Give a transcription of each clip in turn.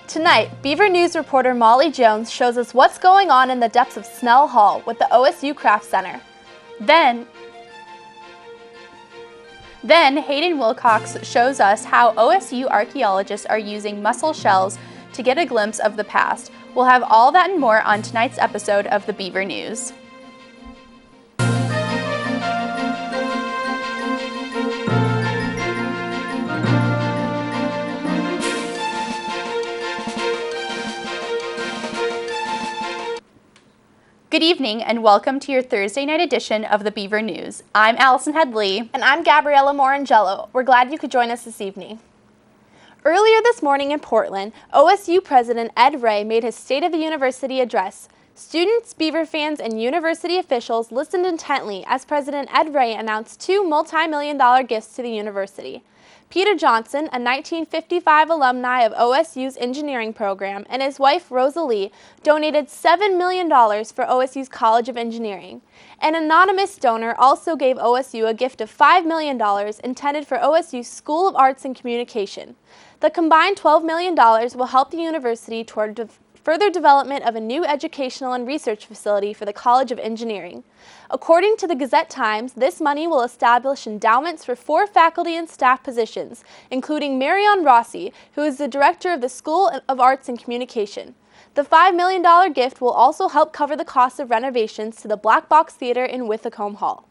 Tonight, Beaver News reporter Molly Jones shows us what's going on in the depths of Snell Hall with the OSU Craft Center. Then Hayden Wilcox shows us how OSU archaeologists are using mussel shells to get a glimpse of the past. We'll have all that and more on tonight's episode of the Beaver News. Good evening and welcome to your Thursday night edition of the Beaver News. I'm Allison Headley. And I'm Gabriella Morrongiello. We're glad you could join us this evening. Earlier this morning in Portland, OSU President Ed Ray made his State of the University address. Students, Beaver fans, and university officials listened intently as President Ed Ray announced two multi-million-dollar gifts to the university. Peter Johnson, a 1955 alumni of OSU's engineering program, and his wife Rosalie donated $7 million for OSU's College of Engineering. An anonymous donor also gave OSU a gift of $5 million intended for OSU's School of Arts and Communication. The combined $12 million will help the university toward further development of a new educational and research facility for the College of Engineering. According to the Gazette-Times, this money will establish endowments for 4 faculty and staff positions, including Marion Rossi, who is the director of the School of Arts and Communication. The $5 million gift will also help cover the cost of renovations to the Black Box Theater in Withacombe Hall.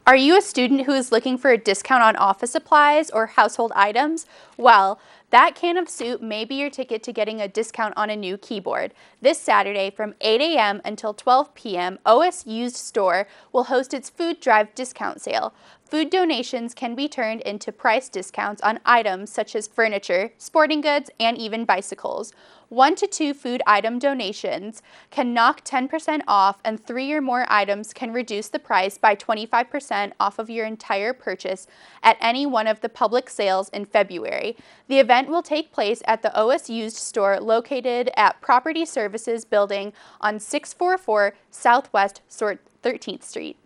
Are you a student who is looking for a discount on office supplies or household items? Well, that can of soup may be your ticket to getting a discount on a new keyboard. This Saturday from 8 a.m. until 12 p.m., OSU's store will host its food drive discount sale. Food donations can be turned into price discounts on items such as furniture, sporting goods, and even bicycles. 1 to 2 food item donations can knock 10% off, and 3 or more items can reduce the price by 25% off of your entire purchase at any one of the public sales in February. The event will take place at the OSU's store located at Property Services Building on 644 Southwest 13th Street.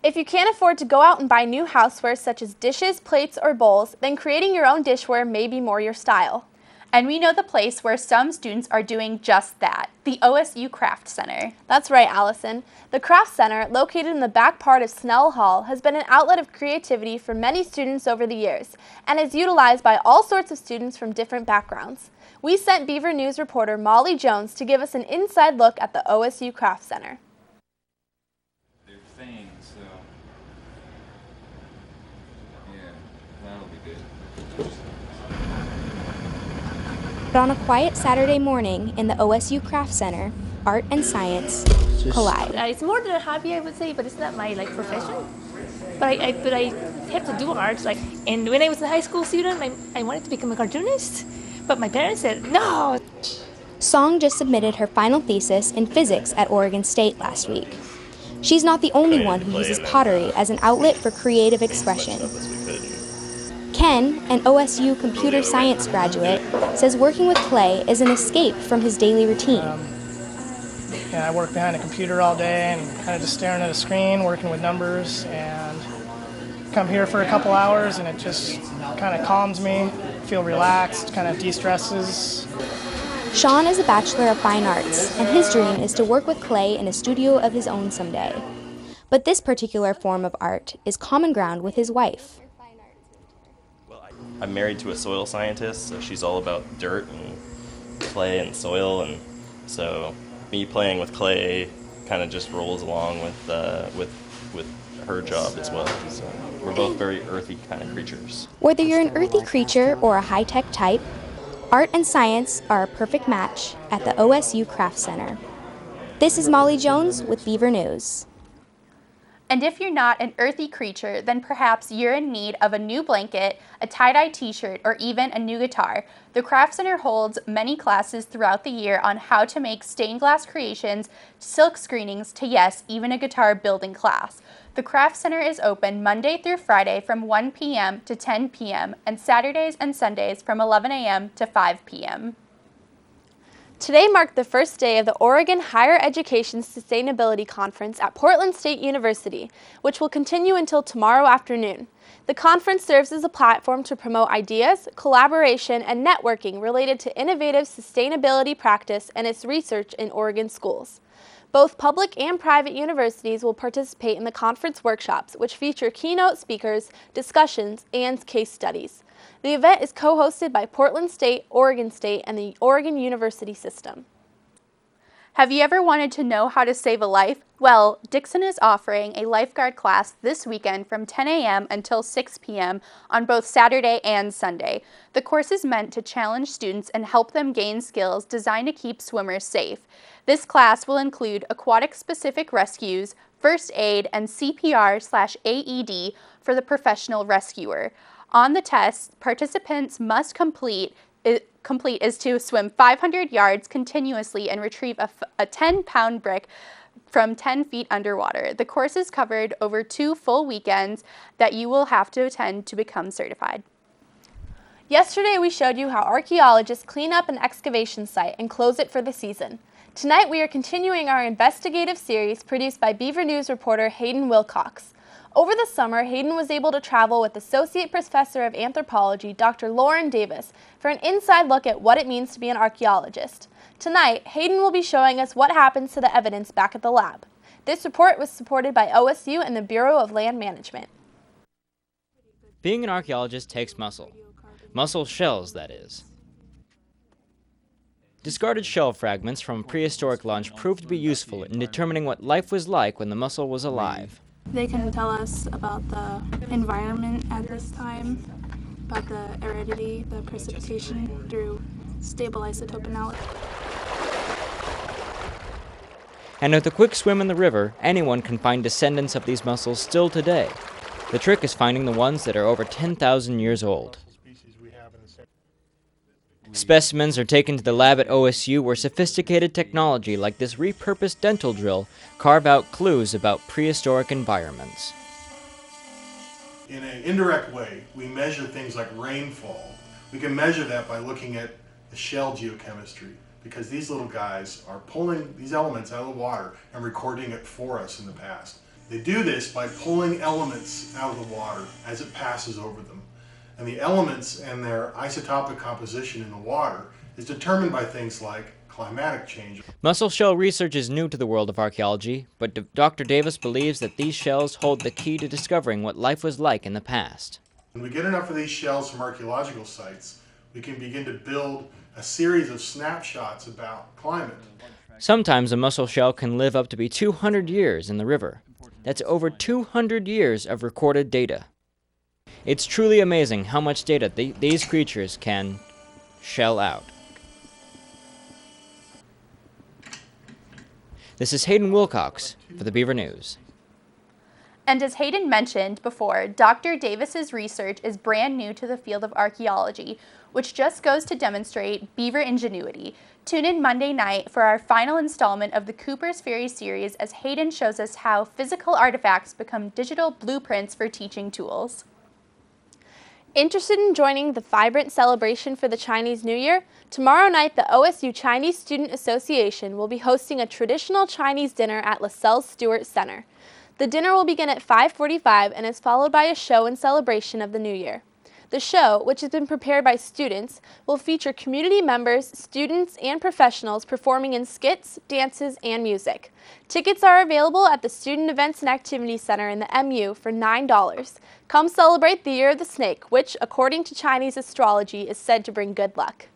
If you can't afford to go out and buy new houseware such as dishes, plates, or bowls, then creating your own dishware may be more your style. And we know the place where some students are doing just that, the OSU Craft Center. That's right, Allison. The Craft Center, located in the back part of Snell Hall, has been an outlet of creativity for many students over the years and is utilized by all sorts of students from different backgrounds. We sent Beaver News reporter Molly Jones to give us an inside look at the OSU Craft Center. But on a quiet Saturday morning in the OSU Craft Center, art and science collide. It's more than a hobby, I would say, but it's not my profession. But I have to do art. And when I was a high school student, I wanted to become a cartoonist, but my parents said no. Song just submitted her final thesis in physics at Oregon State last week. She's not the only one who uses pottery as an outlet for creative expression. Ken, an OSU computer science graduate, says working with clay is an escape from his daily routine. I work behind a computer all day and kind of just staring at a screen, working with numbers, and come here for a couple hours and it just kind of calms me, feel relaxed, kind of de-stresses. Sean is a Bachelor of Fine Arts, and his dream is to work with clay in a studio of his own someday. But this particular form of art is common ground with his wife. I'm married to a soil scientist, so she's all about dirt and clay and soil, and so me playing with clay kind of just rolls along with her job as well. So we're both very earthy kind of creatures. Whether you're an earthy creature or a high-tech type, art and science are a perfect match at the OSU Craft Center. This is Molly Jones with Beaver News. And if you're not an earthy creature, then perhaps you're in need of a new blanket, a tie-dye t-shirt, or even a new guitar. The Craft Center holds many classes throughout the year on how to make stained glass creations, silk screenings, to yes, even a guitar building class. The Craft Center is open Monday through Friday from 1 p.m. to 10 p.m. and Saturdays and Sundays from 11 a.m. to 5 p.m. Today marked the first day of the Oregon Higher Education Sustainability Conference at Portland State University, which will continue until tomorrow afternoon. The conference serves as a platform to promote ideas, collaboration, and networking related to innovative sustainability practice and its research in Oregon schools. Both public and private universities will participate in the conference workshops, which feature keynote speakers, discussions, and case studies. The event is co-hosted by Portland State, Oregon State, and the Oregon University System. Have you ever wanted to know how to save a life? Well, Dixon is offering a lifeguard class this weekend from 10 a.m. until 6 p.m. on both Saturday and Sunday. The course is meant to challenge students and help them gain skills designed to keep swimmers safe. This class will include aquatic-specific rescues, first aid, and CPR/AED for the professional rescuer. On the test, participants must complete is to swim 500 yards continuously and retrieve a 10-pound brick from 10 feet underwater. The course is covered over 2 full weekends that you will have to attend to become certified. Yesterday we showed you how archaeologists clean up an excavation site and close it for the season. Tonight we are continuing our investigative series produced by Beaver News reporter Hayden Wilcox. Over the summer, Hayden was able to travel with Associate Professor of Anthropology, Dr. Lauren Davis, for an inside look at what it means to be an archaeologist. Tonight, Hayden will be showing us what happens to the evidence back at the lab. This report was supported by OSU and the Bureau of Land Management. Being an archaeologist takes muscle. Muscle shells, that is. Discarded shell fragments from a prehistoric lunch proved to be useful in determining what life was like when the mussel was alive. They can tell us about the environment at this time, about the aridity, the precipitation through stable isotope analysis. And with a quick swim in the river, anyone can find descendants of these mussels still today. The trick is finding the ones that are over 10,000 years old. Specimens are taken to the lab at OSU where sophisticated technology like this repurposed dental drill carve out clues about prehistoric environments. In an indirect way, we measure things like rainfall. We can measure that by looking at the shell geochemistry, because these little guys are pulling these elements out of the water and recording it for us in the past. They do this by pulling elements out of the water as it passes over them. And the elements and their isotopic composition in the water is determined by things like climatic change. Mussel shell research is new to the world of archaeology, but Dr. Davis believes that these shells hold the key to discovering what life was like in the past. When we get enough of these shells from archaeological sites, we can begin to build a series of snapshots about climate. Sometimes a mussel shell can live up to be 200 years in the river. That's over 200 years of recorded data. It's truly amazing how much data these creatures can shell out. This is Hayden Wilcox for the Beaver News. And as Hayden mentioned before, Dr. Davis's research is brand new to the field of archaeology, which just goes to demonstrate Beaver ingenuity. Tune in Monday night for our final installment of the Cooper's Ferry series as Hayden shows us how physical artifacts become digital blueprints for teaching tools. Interested in joining the vibrant celebration for the Chinese New Year? Tomorrow night, the OSU Chinese Student Association will be hosting a traditional Chinese dinner at LaSalle Stewart Center. The dinner will begin at 5:45 and is followed by a show in celebration of the New Year. The show, which has been prepared by students, will feature community members, students, and professionals performing in skits, dances, and music. Tickets are available at the Student Events and Activities Center in the MU for $9. Come celebrate the Year of the Snake, which, according to Chinese astrology, is said to bring good luck.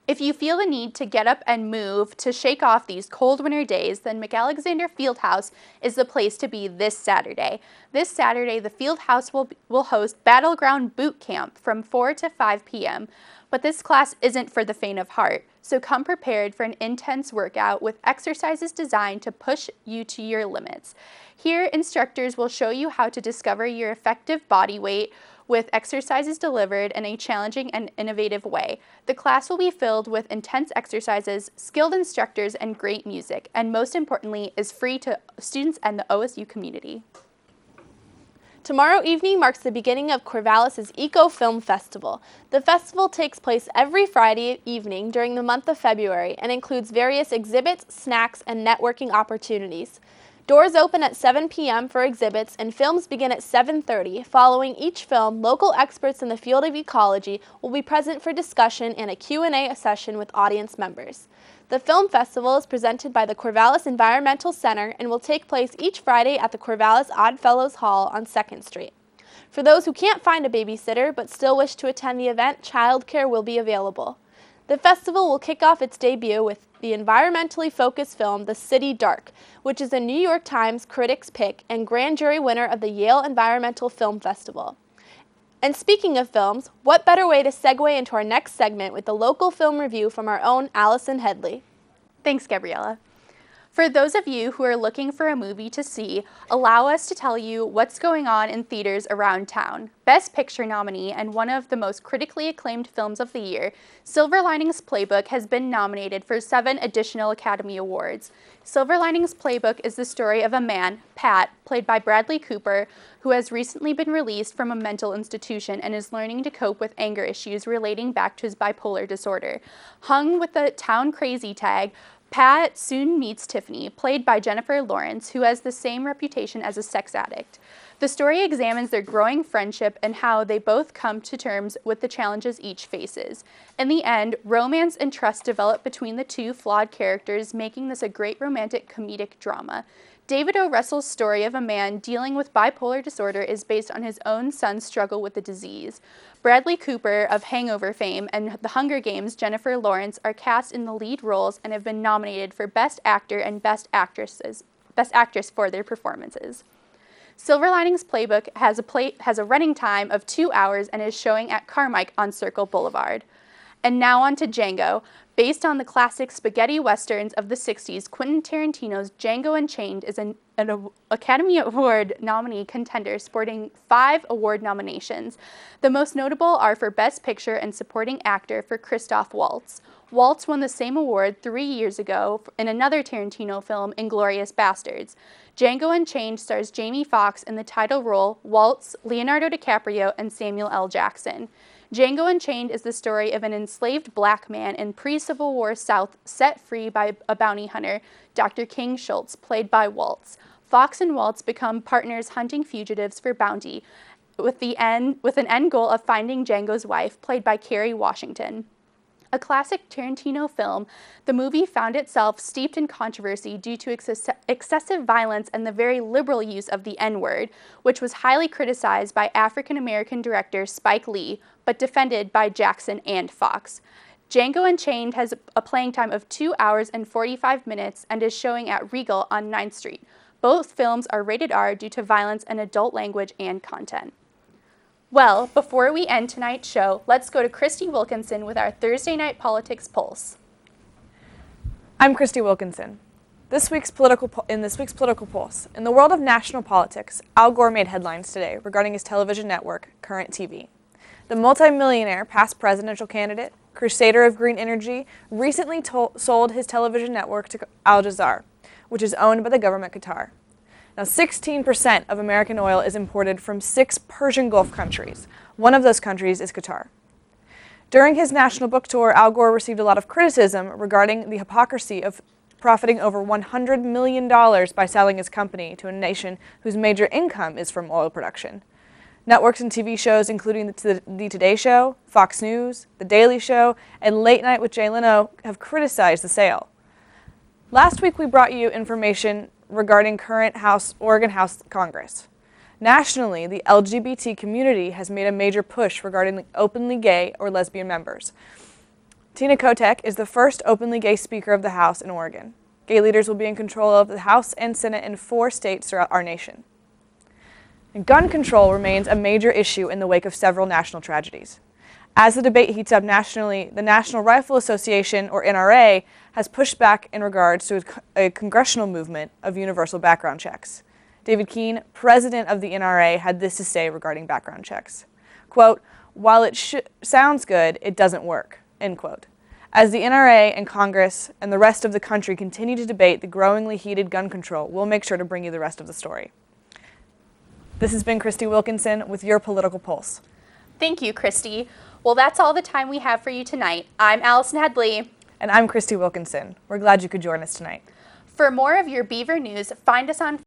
If you feel the need to get up and move to shake off these cold winter days, then McAlexander Fieldhouse is the place to be this Saturday. This Saturday, the Fieldhouse will host Battleground Boot Camp from 4 to 5 p.m. But this class isn't for the faint of heart, so come prepared for an intense workout with exercises designed to push you to your limits. Here, instructors will show you how to discover your effective body weight, with exercises delivered in a challenging and innovative way. The class will be filled with intense exercises, skilled instructors, and great music, and most importantly, is free to students and the OSU community. Tomorrow evening marks the beginning of Corvallis' Eco Film Festival. The festival takes place every Friday evening during the month of February and includes various exhibits, snacks, and networking opportunities. Doors open at 7 p.m. for exhibits and films begin at 7:30. Following each film, local experts in the field of ecology will be present for discussion and a Q&A session with audience members. The film festival is presented by the Corvallis Environmental Center and will take place each Friday at the Corvallis Oddfellows Hall on 2nd Street. For those who can't find a babysitter but still wish to attend the event, childcare will be available. The festival will kick off its debut with the environmentally focused film The City Dark, which is a New York Times Critics' Pick and grand jury winner of the Yale Environmental Film Festival. And speaking of films, what better way to segue into our next segment with the local film review from our own Allison Headley. Thanks, Gabriella. For those of you who are looking for a movie to see, allow us to tell you what's going on in theaters around town. Best Picture nominee and one of the most critically acclaimed films of the year, Silver Linings Playbook has been nominated for 7 additional Academy Awards. Silver Linings Playbook is the story of a man, Pat, played by Bradley Cooper, who has recently been released from a mental institution and is learning to cope with anger issues relating back to his bipolar disorder. Hung with the town crazy tag, Pat soon meets Tiffany, played by Jennifer Lawrence, who has the same reputation as a sex addict. The story examines their growing friendship and how they both come to terms with the challenges each faces. In the end, romance and trust develop between the two flawed characters, making this a great romantic comedic drama. David O. Russell's story of a man dealing with bipolar disorder is based on his own son's struggle with the disease. Bradley Cooper of Hangover fame and The Hunger Games' Jennifer Lawrence are cast in the lead roles and have been nominated for Best Actor and Best Actress for their performances. Silver Linings Playbook has a running time of 2 hours and is showing at Carmike on Circle Boulevard. And now on to Django. Based on the classic spaghetti westerns of the 60s, Quentin Tarantino's Django Unchained is an Academy Award nominee contender sporting 5 award nominations. The most notable are for Best Picture and Supporting Actor for Christoph Waltz. Waltz won the same award 3 years ago in another Tarantino film, Inglourious Basterds. Django Unchained stars Jamie Foxx in the title role, Waltz, Leonardo DiCaprio, and Samuel L. Jackson. Django Unchained is the story of an enslaved black man in pre-Civil War South set free by a bounty hunter, Dr. King Schultz, played by Waltz. Fox and Waltz become partners hunting fugitives for bounty, with an end goal of finding Django's wife, played by Kerry Washington. A classic Tarantino film, the movie found itself steeped in controversy due to excessive violence and the very liberal use of the N-word, which was highly criticized by African-American director Spike Lee, but defended by Jackson and Fox. Django Unchained has a playing time of 2 hours and 45 minutes and is showing at Regal on 9th Street. Both films are rated R due to violence and adult language and content. Well, before we end tonight's show, let's go to Christy Wilkinson with our Thursday Night Politics Pulse. I'm Christy Wilkinson. In this week's Political Pulse, in the world of national politics, Al Gore made headlines today regarding his television network, Current TV. The multimillionaire past presidential candidate, crusader of green energy, recently sold his television network to Al Jazeera, which is owned by the government Qatar. Now, 16% of American oil is imported from 6 Persian Gulf countries. One of those countries is Qatar. During his national book tour, Al Gore received a lot of criticism regarding the hypocrisy of profiting over $100 million by selling his company to a nation whose major income is from oil production. Networks and TV shows, including the Today Show, Fox News, The Daily Show, and Late Night with Jay Leno, have criticized the sale. Last week, we brought you information regarding current Oregon House Congress. Nationally, the LGBT community has made a major push regarding openly gay or lesbian members. Tina Kotek is the first openly gay Speaker of the House in Oregon. Gay leaders will be in control of the House and Senate in 4 states throughout our nation. And gun control remains a major issue in the wake of several national tragedies. As the debate heats up nationally, the National Rifle Association, or NRA, has pushed back in regards to a congressional movement of universal background checks. David Keene, president of the NRA, had this to say regarding background checks. Quote, "While it sounds good, it doesn't work," end quote. As the NRA and Congress and the rest of the country continue to debate the growingly heated gun control, we'll make sure to bring you the rest of the story. This has been Christy Wilkinson with your Political Pulse. Thank you, Christy. Well, that's all the time we have for you tonight. I'm Allison Headley. And I'm Christy Wilkinson. We're glad you could join us tonight. For more of your Beaver news, find us on